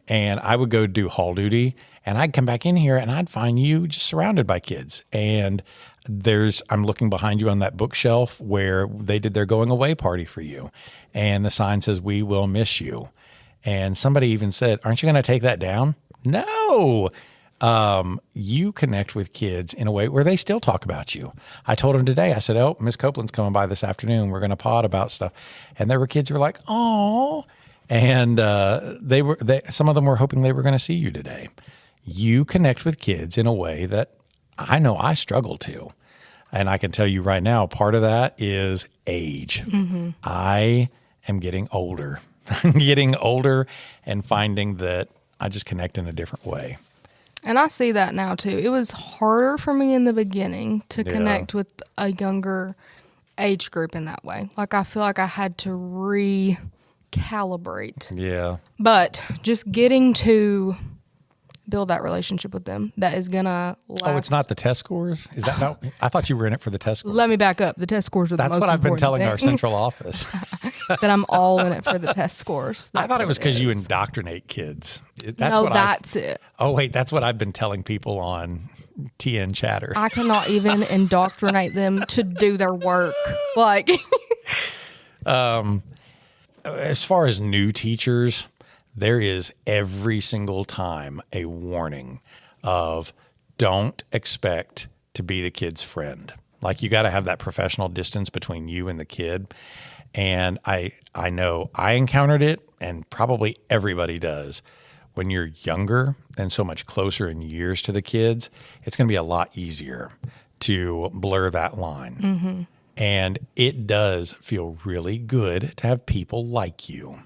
And I would go do hall duty, and I'd come back in here and I'd find you just surrounded by kids. And I'm looking behind you on that bookshelf where they did their going away party for you. And the sign says, "We will miss you." And somebody even said, "Aren't you going to take that down?" No. You connect with kids in a way where they still talk about you. I told them today, I said, "Oh, Miss Copeland's coming by this afternoon. We're going to pod about stuff." And there were kids who were like, "Oh," and some of them were hoping they were going to see you today. You connect with kids in a way that I know I struggle to. And I can tell you right now, part of that is age. Mm-hmm. I am getting older. I'm getting older and finding that I just connect in a different way. And I see that now too. It was harder for me in the beginning to connect with a younger age group in that way. Like I feel like I had to recalibrate. Yeah. But just getting to build that relationship with them, that is gonna last. Oh, it's not the test scores? Is that no? I thought you were in it for the test scores. Let me back up. The test scores are the most important. That's what I've been telling thing. our central office. That I'm all in it for the test scores. I thought it was because you indoctrinate kids. That's it. Oh, wait, that's what I've been telling people on TN Chatter. I cannot even indoctrinate them to do their work. Like, as far as new teachers, there is every single time a warning of don't expect to be the kid's friend. Like you got to have that professional distance between you and the kid. And I know I encountered it, and probably everybody does. When you're younger and so much closer in years to the kids, it's going to be a lot easier to blur that line. Mm-hmm. And it does feel really good to have people like you.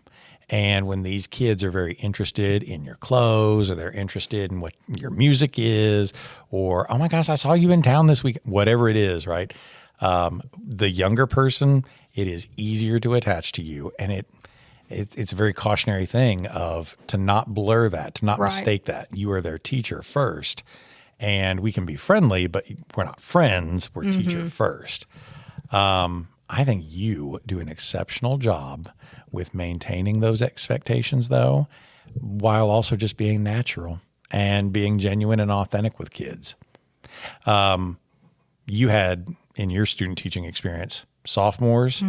And when these kids are very interested in your clothes, or they're interested in what your music is, or, oh my gosh, I saw you in town this week, whatever it is, right? The younger person, it is easier to attach to you. And it's a very cautionary thing to not blur that, to not mistake that. You are their teacher first. And we can be friendly, but we're not friends. We're teacher first. I think you do an exceptional job with maintaining those expectations, though, while also just being natural and being genuine and authentic with kids. you had in your student teaching experience sophomores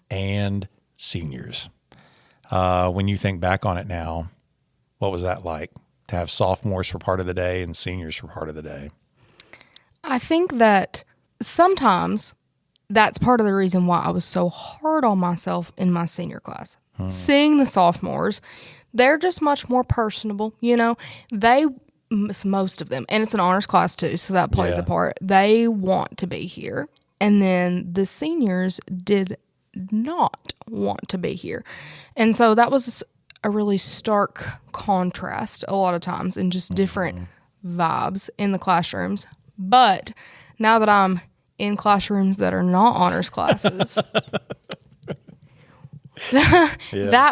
and seniors. When you think back on it now, what was that like to have sophomores for part of the day and seniors for part of the day? I think that sometimes that's part of the reason why I was so hard on myself in my senior class. Seeing the sophomores, they're just much more personable, you know. Most of them, and it's an honors class too, so that plays a part. They want to be here. And then the seniors did not want to be here. And so that was a really stark contrast a lot of times and just different vibes in the classrooms. But now that I'm in classrooms that are not honors classes, that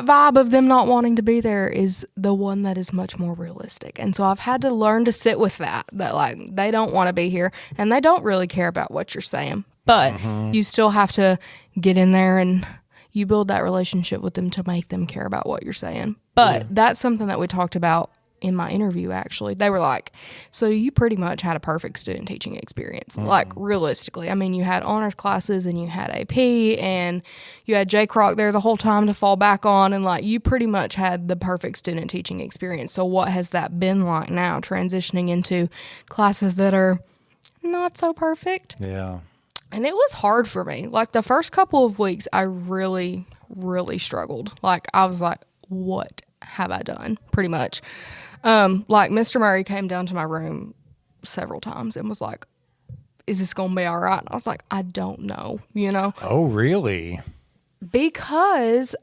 vibe of them not wanting to be there is the one that is much more realistic. And so I've had to learn to sit with that like they don't want to be here and they don't really care about what you're saying. But you still have to get in there and you build that relationship with them to make them care about what you're saying. But that's something that we talked about in my interview, actually. They were like, so you pretty much had a perfect student teaching experience. Like, realistically. I mean, you had honors classes and you had AP and you had J-Crock there the whole time to fall back on. And, like, you pretty much had the perfect student teaching experience. So what has that been like now, transitioning into classes that are not so perfect? Yeah. And it was hard for me. Like, the first couple of weeks, I really, really struggled. Like, I was like, what have I done? Pretty much. Like, Mr. Murray came down to my room several times and was like, is this going to be all right? And I was like, I don't know, you know? Oh, really? Because,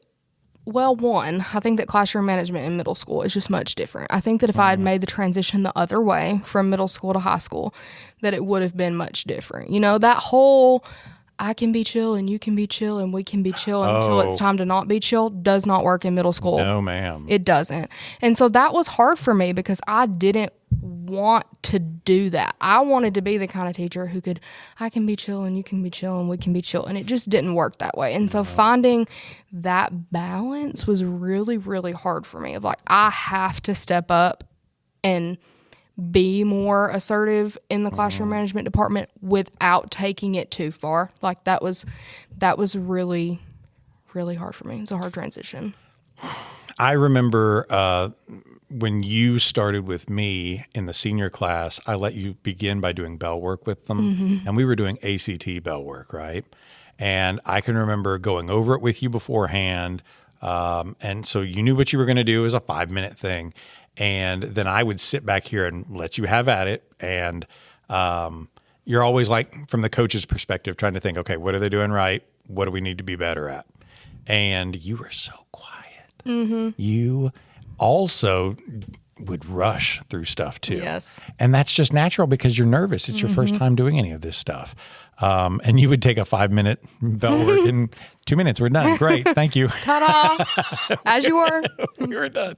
well, one, I think that classroom management in middle school is just much different. I think that if I had made the transition the other way from middle school to high school, that it would have been much different. You know, that whole I can be chill and you can be chill and we can be chill until it's time to not be chill does not work in middle school. No, ma'am. It doesn't. And so that was hard for me because I didn't want to do that. I wanted to be the kind of teacher who could, I can be chill and you can be chill and we can be chill. And it just didn't work that way. And so finding that balance was really, really hard for me. Of like, I have to step up and be more assertive in the classroom management department without taking it too far. Like, that was really, really hard for me. It's a hard transition. I remember when you started with me in the senior class, I let you begin by doing bell work with them. And we were doing ACT bell work, right? And I can remember going over it with you beforehand. And so you knew what you were going to do. It was a 5-minute thing. And then I would sit back here and let you have at it. And you're always like, from the coach's perspective, trying to think, okay, what are they doing right? What do we need to be better at? And you were so quiet. You also would rush through stuff too. Yes. And that's just natural because you're nervous. It's your first time doing any of this stuff. And you would take a 5-minute bell work in 2 minutes. We're done. Great. Thank you. Ta-da. As you were. We were done.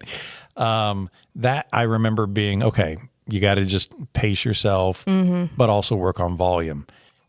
That I remember being, okay, you got to just pace yourself, but also work on volume.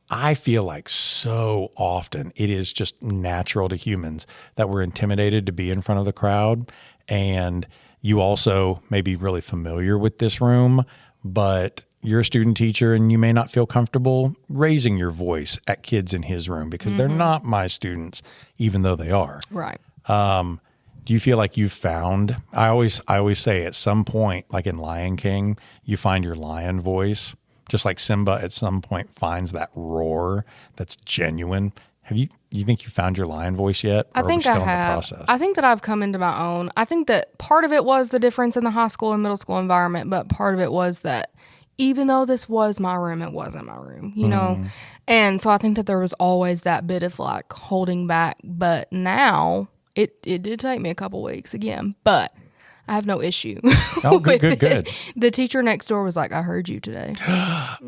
I feel like so often it is just natural to humans that we're intimidated to be in front of the crowd. And you also may be really familiar with this room, but you're a student teacher and you may not feel comfortable raising your voice at kids in his room because they're not my students, even though they are. Right. Do you feel like you've found, I always say at some point, like in Lion King, you find your lion voice, just like Simba at some point finds that roar that's genuine. You think you found your lion voice yet? I think I have. I think that I've come into my own. I think that part of it was the difference in the high school and middle school environment, but part of it was that even though this was my room, it wasn't my room, you know? And so I think that there was always that bit of like holding back, but now it did take me a couple weeks again, but I have no issue. Oh, good. The teacher next door was like, I heard you today.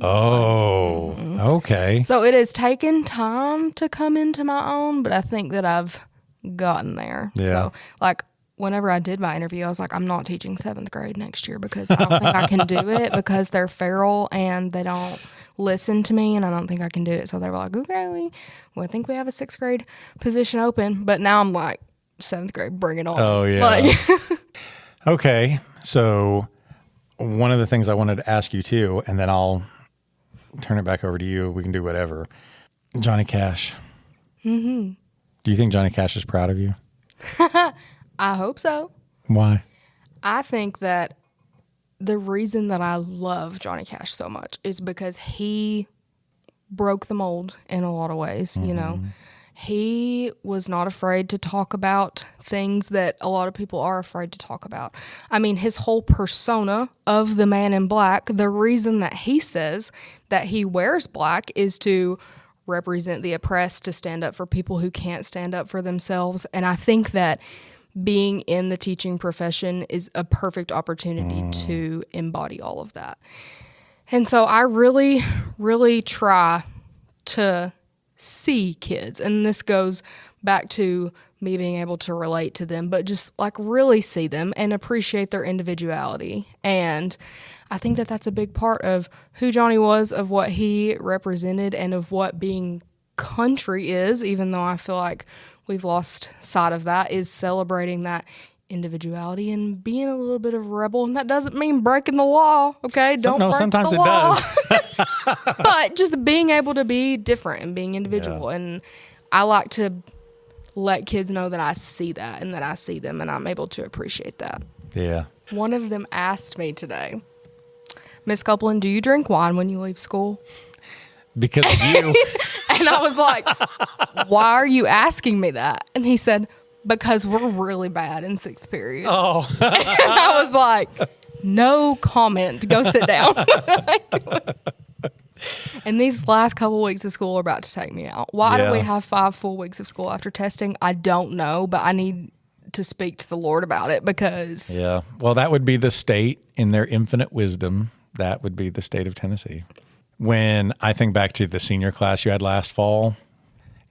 Okay. So it has taken time to come into my own, but I think that I've gotten there. Yeah. So like whenever I did my interview, I was like, I'm not teaching 7th grade next year because I don't think I can do it because they're feral and they don't listen to me and I don't think I can do it. So they were like, okay, I think we have a 6th grade position open. But now I'm like, 7th grade, bring it on. Oh, yeah. Like, okay. So one of the things I wanted to ask you too, and then I'll turn it back over to you. We can do whatever. Johnny Cash. Mm-hmm. Do you think Johnny Cash is proud of you? I hope so. Why? I think that the reason that I love Johnny Cash so much is because he broke the mold in a lot of ways, you know. He was not afraid to talk about things that a lot of people are afraid to talk about. I mean, his whole persona of the man in black, the reason that he says that he wears black is to represent the oppressed, to stand up for people who can't stand up for themselves. And I think that being in the teaching profession is a perfect opportunity to embody all of that. And so I really, really try to see kids, and this goes back to me being able to relate to them, but just like really see them and appreciate their individuality. And I think that that's a big part of who Johnny was, of what he represented, and of what being country is, even though I feel like we've lost sight of that, is celebrating that individuality and being a little bit of a rebel. And that doesn't mean breaking the law, okay? Don't break sometimes the it law. does. But just being able to be different and being individual. Yeah. And I like to let kids know that I see that and that I see them and I'm able to appreciate that. Yeah. One of them asked me today, Miss Copeland, do you drink wine when you leave school? Because of you. And I was like, why are you asking me that? And he said, because we're really bad in sixth period. Oh. And I was like, no comment. Go sit down. And these last couple weeks of school are about to take me out. Why do we have 5 full weeks of school after testing? I don't know, but I need to speak to the Lord about it because... Yeah. Well, that would be the state in their infinite wisdom. That would be the state of Tennessee. When I think back to the senior class you had last fall,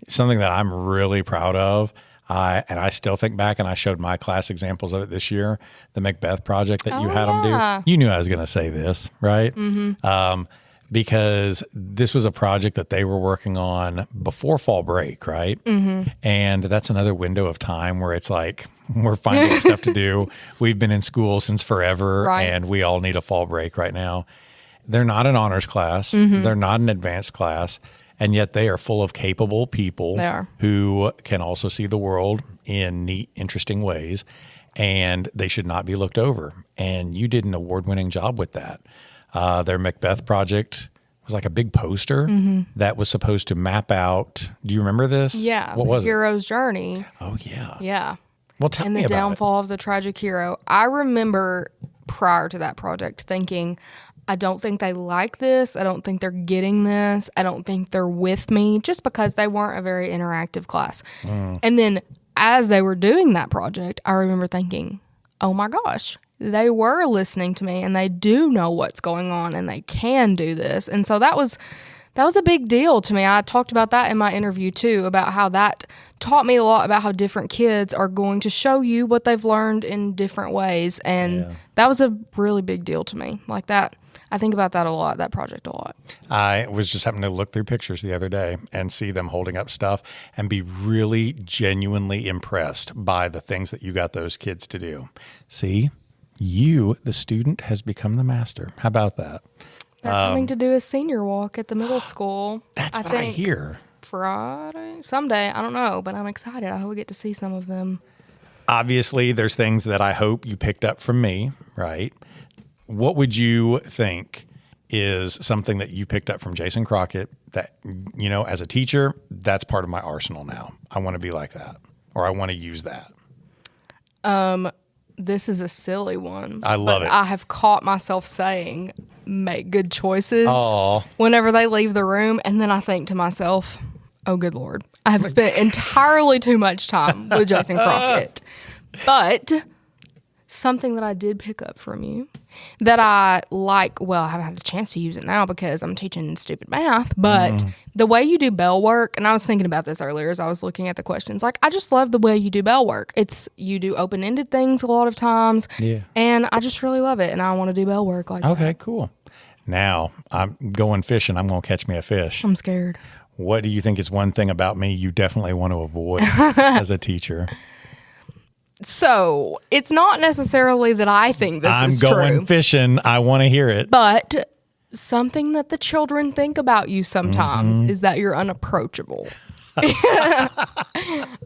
something that I'm really proud of, and I still think back, and I showed my class examples of it this year, the Macbeth project that you had them do. You knew I was going to say this, right? Mm-hmm. Because this was a project that they were working on before fall break, right? Mm-hmm. And that's another window of time where it's like, we're finding stuff to do. We've been in school since forever, and we all need a fall break right now. They're not an honors class. Mm-hmm. They're not an advanced class. And yet they are full of capable people who can also see the world in neat, interesting ways. And they should not be looked over. And you did an award-winning job with that. Their Macbeth project was like a big poster that was supposed to map out. Do you remember this? Yeah. What was hero's journey. Oh, yeah. Yeah. Well, tell me about it. And the downfall of the tragic hero. I remember prior to that project thinking, I don't think they like this. I don't think they're getting this. I don't think they're with me, just because they weren't a very interactive class. And then as they were doing that project, I remember thinking, oh my gosh, they were listening to me and they do know what's going on and they can do this. And so that was a big deal to me. I talked about that in my interview too, about how that taught me a lot about how different kids are going to show you what they've learned in different ways. And that was a really big deal to me. Like that, I think about that a lot, that project a lot. I was just having to look through pictures the other day and see them holding up stuff and be really genuinely impressed by the things that you got those kids to do. See, you, the student, has become the master. How about that? They're coming to do a senior walk at the middle school. That's what I hear. Friday, someday, I don't know, but I'm excited. I hope we get to see some of them. Obviously, there's things that I hope you picked up from me, right? What would you think is something that you picked up from Jason Crockett that, you know, as a teacher, that's part of my arsenal now? I want to be like that, or I want to use that. This is a silly one. I love it. I have caught myself saying, make good choices Aww. whenever they leave the room. And then I think to myself, oh, good Lord, I have spent entirely too much time with Jason Crockett. But something that I did pick up from you that I like, well, I haven't had a chance to use it now because I'm teaching stupid math, but the way you do bell work, and I was thinking about this earlier as I was looking at the questions, like I just love the way you do bell work. You do open-ended things a lot of times, and I just really love it, and I want to do bell work like that. Okay, cool. Now, I'm going fishing. I'm going to catch me a fish. I'm scared. What do you think is one thing about me you definitely want to avoid as a teacher? So, it's not necessarily that I think this is true. I'm going fishing. I want to hear it. But something that the children think about you sometimes is that you're unapproachable.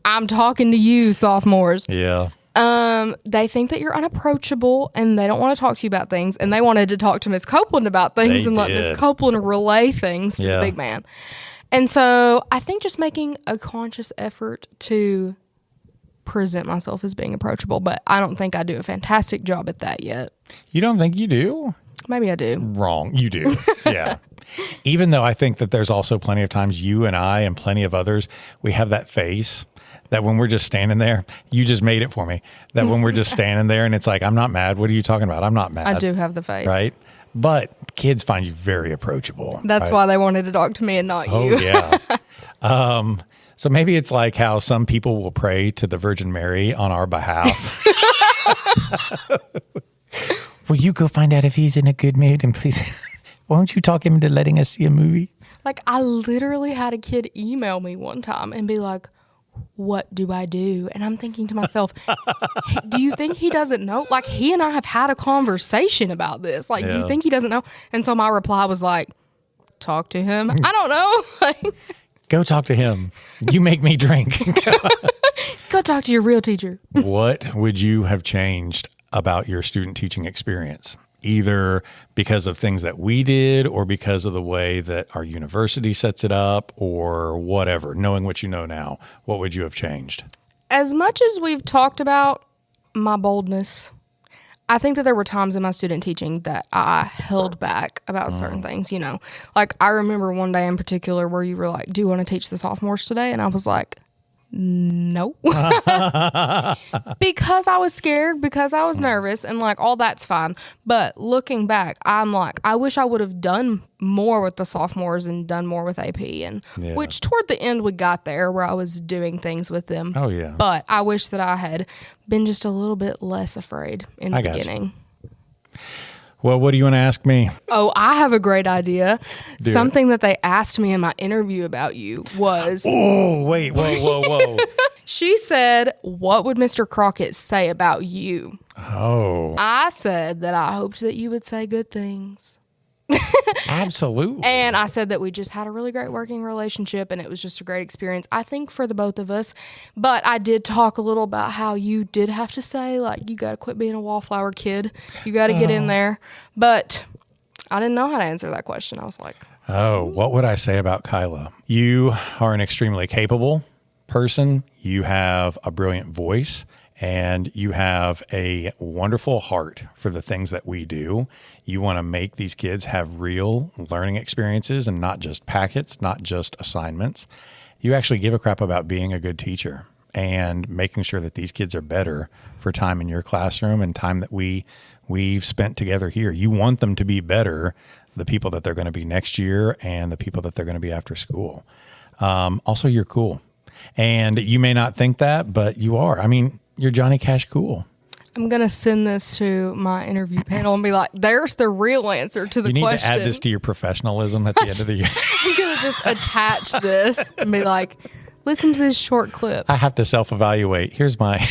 I'm talking to you, sophomores. Yeah. They think that you're unapproachable and they don't want to talk to you about things. And they wanted to talk to Miss Copeland about things let Miss Copeland relay things to the big man. And so I think just making a conscious effort to present myself as being approachable, but I don't think I do a fantastic job at that yet. You don't think you do? Maybe I do. Wrong. You do. Yeah. Even though I think that there's also plenty of times you and I and plenty of others, we have that face that when we're just standing there, you just made it for me, that when we're just standing there and it's like, I'm not mad. What are you talking about? I'm not mad. I do have the face. Right? But kids find you very approachable. That's why they wanted to talk to me and not you. Oh, yeah. So maybe it's like how some people will pray to the Virgin Mary on our behalf. Will you go find out if he's in a good mood? And please, won't you talk him into letting us see a movie? Like, I literally had a kid email me one time and be like, what do I do? And I'm thinking to myself, do you think he doesn't know? Like, he and I have had a conversation about this. Like, do you think he doesn't know? And so my reply was like, talk to him. I don't know. Go talk to him. You make me drink. Go talk to your real teacher. What would you have changed about your student teaching experience? Either because of things that we did or because of the way that our university sets it up or whatever, knowing what you know now, what would you have changed? As much as we've talked about my boldness, I think that there were times in my student teaching that I held back about certain things, you know. Like, I remember one day in particular where you were like, do you want to teach the sophomores today? And I was like, no. Because I was scared, because I was nervous, and like all that's fine. But looking back, I'm like, I wish I would have done more with the sophomores and done more with AP, and which toward the end we got there where I was doing things with them. Oh, yeah. But I wish that I had been just a little bit less afraid in the beginning. Well, what do you want to ask me? Oh, I have a great idea. Something that they asked me in my interview about you was... Oh, wait, whoa. She said, what would Mr. Crockett say about you? Oh. I said that I hoped that you would say good things. Absolutely. And I said that we just had a really great working relationship and it was just a great experience, I think, for the both of us. But I did talk a little about how you did have to say, like, you got to quit being a wallflower kid. You got to get in there. But I didn't know how to answer that question. I was like, what would I say about Kyla? You are an extremely capable person. You have a brilliant voice. And you have a wonderful heart for the things that we do. You want to make these kids have real learning experiences and not just packets, not just assignments. You actually give a crap about being a good teacher and making sure that these kids are better for time in your classroom and time that we've spent together here. You want them to be better, the people that they're going to be next year and the people that they're going to be after school. Also, you're cool. And you may not think that, but you are. I mean, you're Johnny Cash cool. I'm going to send this to my interview panel and be like, there's the real answer to the question. You need to add this to your professionalism at the end of the year. I'm going to just attach this and be like, listen to this short clip. I have to self-evaluate. Here's my...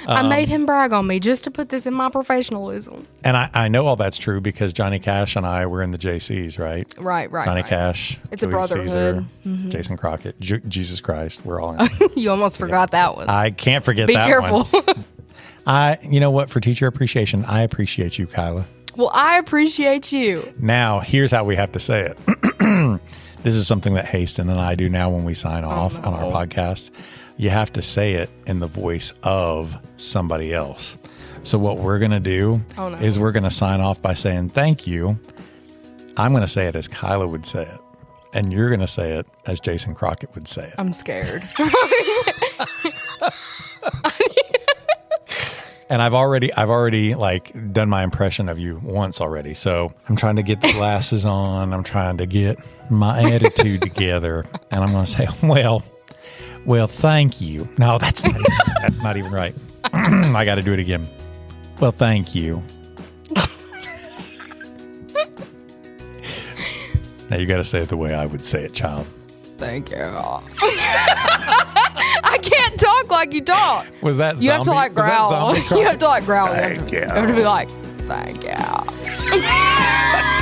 I made him brag on me just to put this in my professionalism. And I know all that's true because Johnny Cash and I were in the JCs, right? Right. Johnny Cash. It's a Louis brotherhood. Caesar, Jason Crockett, Jesus Christ. We're all in. You almost forgot that one. I can't forget Be that careful. one. You know what? For teacher appreciation, I appreciate you, Kyla. Well, I appreciate you. Now, here's how we have to say it. This is something that Haston and I do now when we sign off on our podcast. You have to say it in the voice of somebody else. So what we're going to do is we're going to sign off by saying thank you. I'm going to say it as Kyla would say it. And you're going to say it as Jason Crockett would say it. I'm scared. And I've already like done my impression of you once already. So I'm trying to get the glasses on. I'm trying to get my attitude together. And I'm going to say, well, thank you. No, that's not even right. I got to do it again. Well, thank you. Now you got to say it the way I would say it, child. Thank you. I can't talk like you talk. Was that zombie? You have to like growl. You have to like growl. Thank you. You have to be like, Thank you.